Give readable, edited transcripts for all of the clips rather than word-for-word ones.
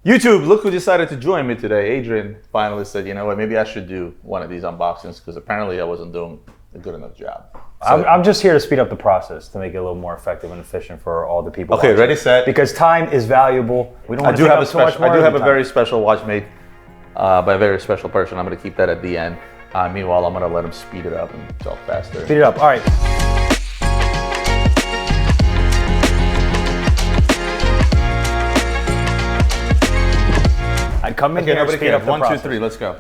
YouTube, look who decided to join me today. Adrian finally said, you know what, maybe I should do one of these unboxings because apparently I wasn't doing a good enough job. So, I'm just here to speed up the process to make it a little more effective and efficient for all the people. Okay, watching. ready, set. Because time is valuable. We don't want to take up too much more. I do have a very special watch made by a very special person. I'm going to keep that at the end. Meanwhile, I'm going to let him speed it up and talk faster. Speed it up. All right. I'd come in here and speed up the process. 1, 2, 3, let's go.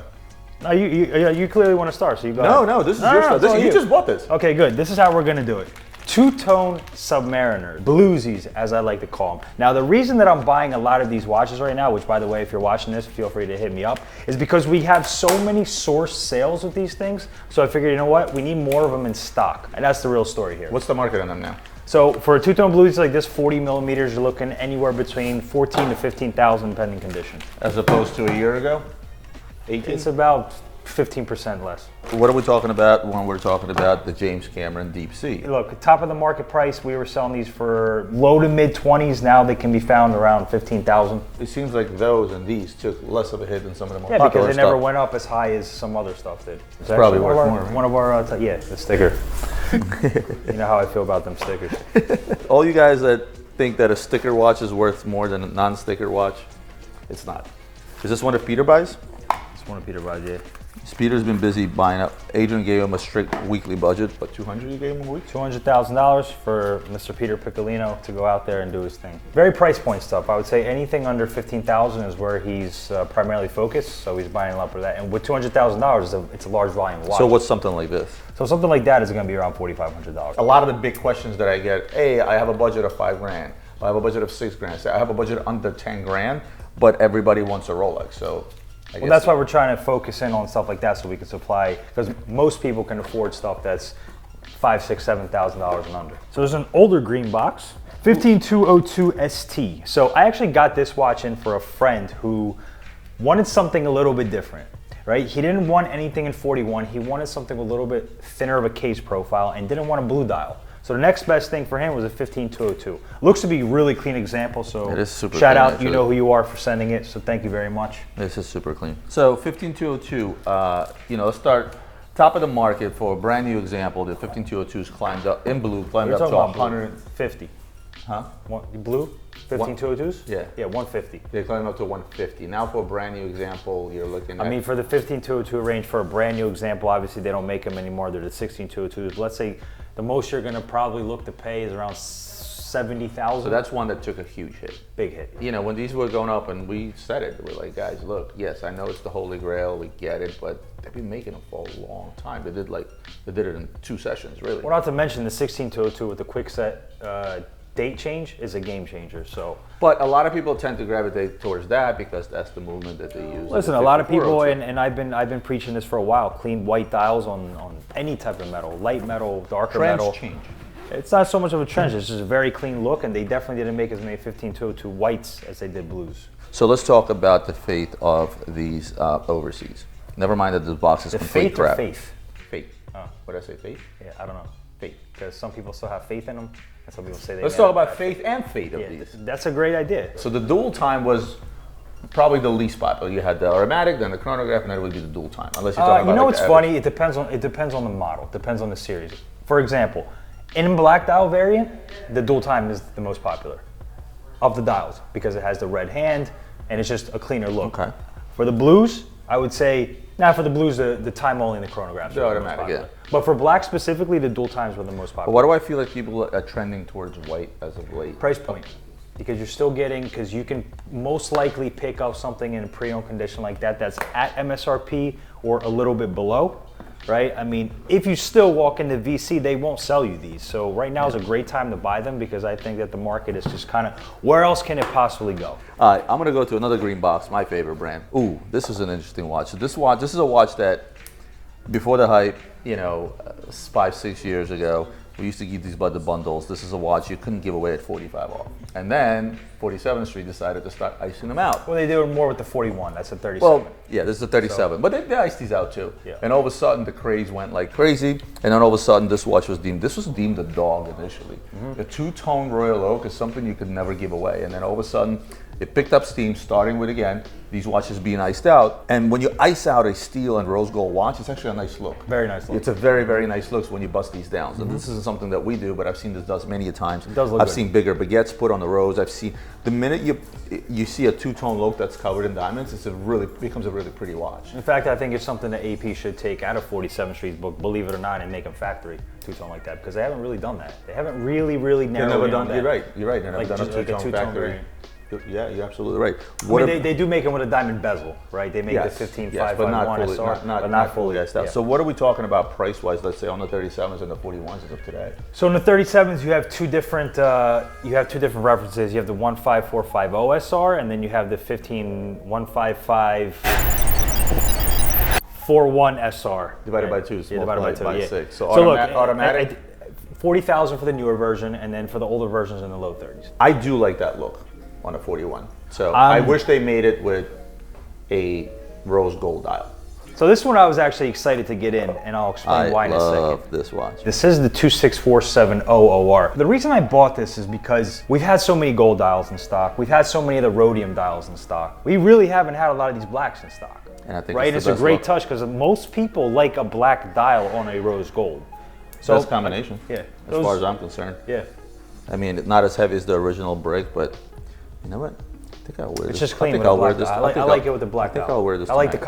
No, you clearly want to start, so you go ahead. No, this is your stuff. You just bought this. Okay, good. This is how we're going to do it. Two-tone Submariner, bluesies, as I like to call them. Now, the reason that I'm buying a lot of these watches right now, which, by the way, if you're watching this, feel free to hit me up, is because we have so many source sales with these things. So I figured, you know what? We need more of them in stock. And that's the real story here. What's the market on them now? So for a two-tone blues like this, 40 millimeters, you're looking anywhere between 14 to 15,000 depending condition. As opposed to a year ago? 18? It's about 15% less. What are we talking about when we're talking about the James Cameron Deepsea? Look, top of the market price, we were selling these for low to mid 20s. Now they can be found around 15,000. It seems like those and these took less of a hit than some of the more popular popular because they never went up as high as some other stuff did. It's probably worth more. One of our, yeah, the sticker. You know how I feel about them stickers. All you guys that think that a sticker watch is worth more than a non-sticker watch, it's not. Is this one of Peter buys? It's one of Peter buys, yeah. Peter's been busy buying up. Adrian gave him a strict weekly budget, but $200 you gave him a week? $200,000 for Mr. Peter Piccolino to go out there and do his thing. Very price point stuff. I would say anything under $15,000 is where he's primarily focused, so he's buying a lot for that. And with $200,000, it's a large volume watch. So what's something like this? So something like that is going to be around $4,500. A lot of the big questions that I get, hey, I have a budget of $5,000. I have a budget of $6,000. I have a budget under 10 grand, but everybody wants a Rolex. So well, that's why we're trying to focus in on stuff like that so we can supply, because most people can afford stuff that's $5,000, $6,000, $7,000 and under. So there's an older green box, 15202 ST. So I actually got this watch in for a friend who wanted something a little bit different, right? He didn't want anything in 41. He wanted something a little bit thinner of a case profile and didn't want a blue dial. So the next best thing for him was a 15202. Looks to be a really clean example, so it is super shout clean, out, actually. You know who you are for sending it, so thank you very much. This is super clean. So 15202, you know, let's start top of the market for a brand new example. The 15202s climbed up, in blue, climbed up to 150. Huh? Blue? 15202s? Yeah. Yeah, 150. They climbed up to 150. Now for a brand new example, you're looking at... I mean, for the 15202 range, for a brand new example, obviously they don't make them anymore. They're the 16202s. Let's say the most you're going to probably look to pay is around 70,000. So that's one that took a huge hit. Big hit. You know, when these were going up and we said it, we're like, guys, look, yes, I know it's the Holy Grail, we get it, but they've been making them for a long time. They did it in 2 sessions, really. Well, not to mention the 16202 with the quick set date change is a game changer. So, but a lot of people tend to gravitate towards that because that's the movement that they use. Listen, a lot of people, and I've been preaching this for a while. Clean white dials on any type of metal, light metal, darker metal. Trends change. It's not so much of a trend. It's just a very clean look, and they definitely didn't make as many 15202 whites as they did blues. So let's talk about the fate of these overseas. Never mind that this box is complete crap. Faith? Faith. Oh. What did I say? Faith? Yeah, I don't know. Faith. Because some people still have faith in them. And some people say they Let's talk about faith and fate of these. That's a great idea. So the dual time was probably the least popular. You had the automatic, then the chronograph, and then it would be the dual time. Unless you're talking about, you know what's funny? It depends on the model. It depends on the series. For example, in black dial variant, the dual time is the most popular of the dials because it has the red hand and it's just a cleaner look. Okay. For the blues, I would say, for the blues, the time only and the chronographs. The automatic, yeah. But for black specifically, the dual times were the most popular. But why do I feel like people are trending towards white as of late? Price point. Because you're still getting, because you can most likely pick up something in a pre-owned condition like that that's at MSRP or a little bit below, right? I mean, if you still walk into VC, they won't sell you these. So right now is a great time to buy them because I think that the market is just kind of, where else can it possibly go? All right, I'm gonna go to another green box, my favorite brand. Ooh, this is an interesting watch. So this is a watch that, before the hype, you know, 5-6 years ago, we used to give these by the bundles. This is a watch you couldn't give away at 45 off. And then 47th Street decided to start icing them out. Well, they do it more with the 41. That's a 37. Well, yeah, this is a 37. So, but they iced these out too. Yeah. And all of a sudden, the craze went like crazy. And then all of a sudden, this watch was deemed a dog initially. The two-tone Royal Oak is something you could never give away. And then all of a sudden, It picked up steam, starting with, again, these watches being iced out. And when you ice out a steel and rose gold watch, it's actually a nice look. Very nice look. It's a very, very nice look when you bust these down. So this isn't something that we do, but I've seen this done many a times. It does look I've good. seen bigger baguettes put on the rose. I've seen, the minute you see a two-tone look that's covered in diamonds, becomes a really pretty watch. In fact, I think it's something that AP should take out of 47th Street's book, believe it or not, and make them factory two-tone like that, because they haven't really done that. They haven't really narrowed in on that. You're right. They've never Like done a just like a two-tone two-tone factory. variant. Yeah, you're absolutely right. I mean, they do make them with a diamond bezel, right? They make Yes, the 15.551 yes, but not fully iced out. yeah. So what are we talking about price-wise, let's say, on the 37s and the 41s as of today? So in the 37s, you have two different references. You have the 15450 SR, and then you have the 15541 SR. Divided by 2, so divided by 2, 6. So, look, automatic? 40,000 for the newer version, and then for the older versions in the low 30s. I do like that look on a 41. So I wish they made it with a rose gold dial. So this one I was actually excited to get in, and I'll explain why in a second. I love this watch. This is the 26470OR. The reason I bought this is because we've had so many gold dials in stock. We've had so many of the rhodium dials in stock. We really haven't had a lot of these blacks in stock. And I think it's a great touch because most people like a black dial on a rose gold. So that's a combination. Yeah. As far as I'm concerned. Yeah. I mean, not as heavy as the original brick, but you know what? I think I'll wear this. It's just clean with the black dial. I like it with the black dial. I think I'll wear this. I like the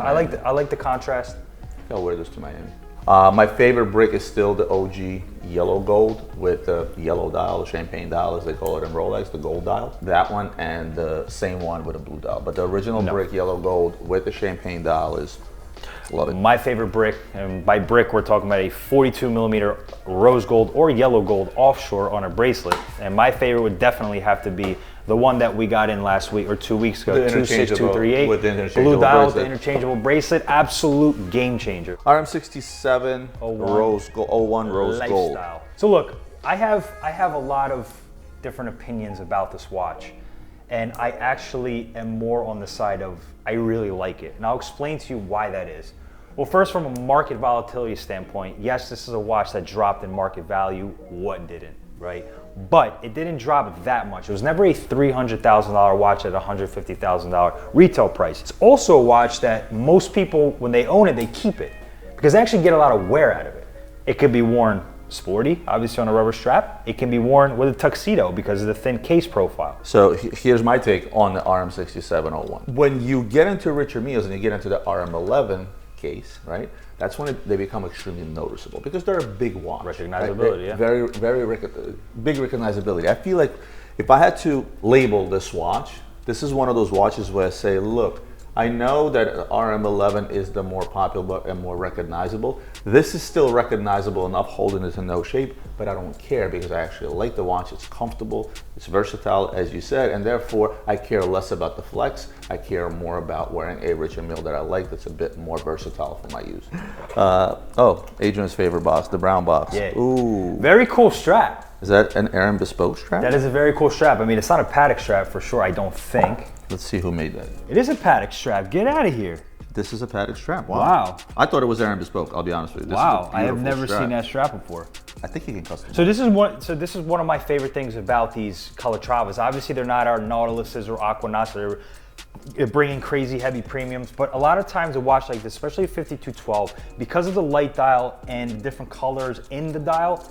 contrast. I think I'll wear this to Miami. My favorite brick is still the OG yellow gold with the yellow dial, the champagne dial as they call it in Rolex, the gold dial. That one and the same one with a blue dial. But the original brick yellow gold with the champagne dial is, love it. My favorite brick, and by brick we're talking about a 42 millimeter rose gold or yellow gold offshore on a bracelet. And my favorite would definitely have to be the one that we got in last week or 2 weeks ago, 26238. With the interchangeable blue dial with the bracelet. interchangeable bracelet, absolute game changer. RM67 rose gold, 01 rose gold. Lifestyle. So look, I have a lot of different opinions about this watch, and I actually am more on the side of I really like it, and I'll explain to you why that is. Well, first, from a market volatility standpoint, yes, this is a watch that dropped in market value. What didn't, right? But it didn't drop that much. It was never a $300,000 watch at $150,000 retail price. It's also a watch that most people, when they own it, they keep it because they actually get a lot of wear out of it. It could be worn sporty, obviously on a rubber strap. It can be worn with a tuxedo because of the thin case profile. So here's my take on the RM6701. When you get into richer meals and you get into the RM11 case, right? That's when they become extremely noticeable because they're a big watch. Recognizability, yeah. Very, big recognizability. I feel like if I had to label this watch, this is one of those watches where I say, look, I know that RM11 is the more popular and more recognizable. This is still recognizable enough holding it in no shape, but I don't care because I actually like the watch. It's comfortable, it's versatile, as you said, and therefore I care less about the flex. I care more about wearing a richer meal that I like that's a bit more versatile for my use. Adrian's favorite box, the brown box. Yeah. Ooh. Very cool strap. Is that an Aaron bespoke strap? That is a very cool strap. I mean, it's not a Patek strap for sure, I don't think. Let's see who made that. It is a Patek strap. Get out of here. This is a Patek strap. Wow. I thought it was Aaron bespoke, I'll be honest with you. This Wow, is a I have beautiful never strap. seen that strap before. I think you can customize. So this is one of my favorite things about these Calatravas. Obviously, they're not our Nautiluses or Aquanauts. They're bringing crazy heavy premiums, but a lot of times a watch like this, especially a 5212, because of the light dial and different colors in the dial,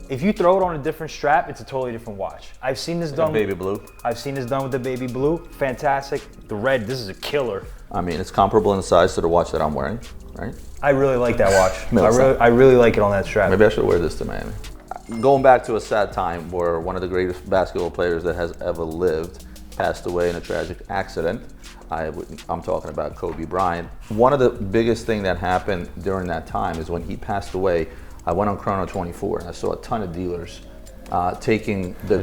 if you throw it on a different strap, it's a totally different watch. I've seen this done. Baby blue. I've seen this done with the baby blue. Fantastic. The red, this is a killer. I mean, it's comparable in size to the watch that I'm wearing, right? I really like that watch. No, I really like it on that strap. Maybe I should wear this to Miami. Going back to a sad time where one of the greatest basketball players that has ever lived passed away in a tragic accident. I'm talking about Kobe Bryant. One of the biggest thing that happened during that time is when he passed away, I went on Chrono 24 and I saw a ton of dealers taking the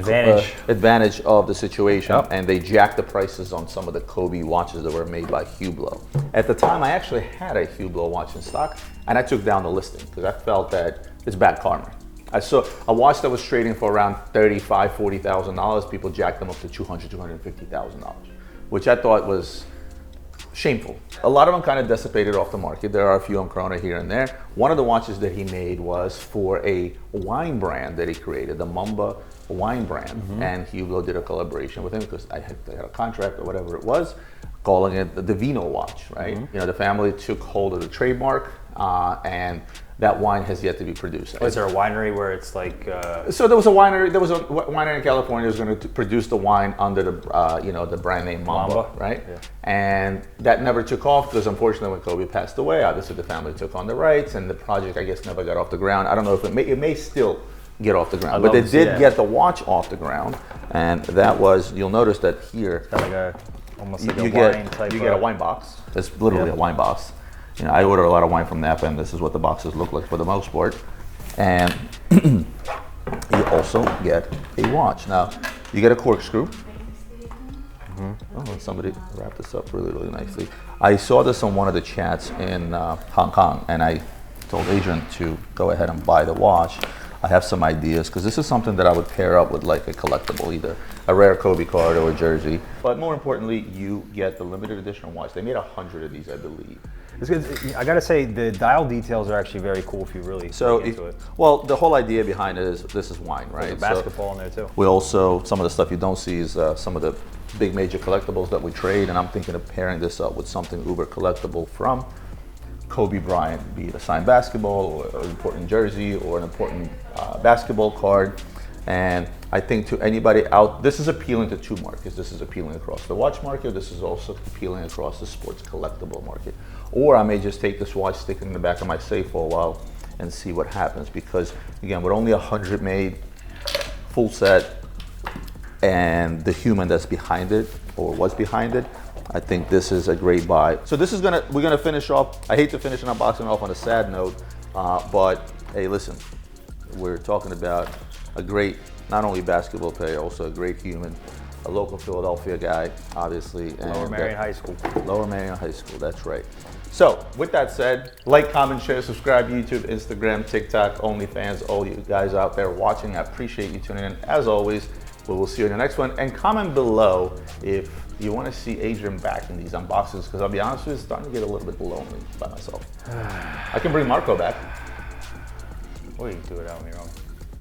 advantage of the situation, and they jacked the prices on some of the Kobe watches that were made by Hublot. At the time, I actually had a Hublot watch in stock, and I took down the listing because I felt that it's bad karma. I saw a watch that was trading for around $35,000, $40,000. People jacked them up to $200,000, $250,000, which I thought was shameful. A lot of them kind of dissipated off the market. There are a few on Chrono here and there. One of the watches that he made was for a wine brand that he created, the Mamba wine brand, and Hublot did a collaboration with him because they had a contract or whatever it was, calling it the Vino watch, right? You know, the family took hold of the trademark, and that wine has yet to be produced. Was there a winery where it's like? So there was a winery in California that was going to produce the wine under the you know, the brand name Mamba, right? Yeah. And that never took off because unfortunately when Kobe passed away, obviously the family took on the rights, and the project I guess never got off the ground. I don't know if it may still get off the ground, but they did get the watch off the ground, and that was, you'll notice that here It's got like a almost like you a get wine type. you get a wine box. It's literally a wine box. You know, I order a lot of wine from Napa, and this is what the boxes look like for the most part. And you also get a watch. Now, you get a corkscrew. Oh, and somebody wrapped this up really, really nicely. I saw this on one of the chats in Hong Kong, and I told Adrian to go ahead and buy the watch. I have some ideas, because this is something that I would pair up with like a collectible, either a rare Kobe card or a jersey. But more importantly, you get the limited edition watch. They made 100 of these, I believe. It's good. I gotta say, the dial details are actually very cool if you really So, dig into it. well, the whole idea behind it is this is wine, right? There's a basketball in there too. We also, some of the stuff you don't see is some of the big major collectibles that we trade, and I'm thinking of pairing this up with something uber collectible from Kobe Bryant, be it a signed basketball or an important jersey or an important basketball card. And I think to anybody out, this is appealing to two markets. This is appealing across the watch market. This is also appealing across the sports collectible market. Or I may just take this watch, stick it in the back of my safe for a while and see what happens. Because again, with only 100 made, full set, and the human that's behind it or was behind it, I think this is a great buy. So this is we're gonna finish off. I hate to finish an unboxing off on a sad note, but hey, listen, we're talking about a great, not only basketball player, also a great human, a local Philadelphia guy, obviously. Lower Marion High School. Lower Marion High School, that's right. So with that said, like, comment, share, subscribe, YouTube, Instagram, TikTok, OnlyFans, all you guys out there watching, I appreciate you tuning in. As always, we will see you in the next one. And comment below if you want to see Adrian back in these unboxings, because I'll be honest with you, it's starting to get a little bit lonely by myself. I can bring Marco back. Well, you can do it out on your own.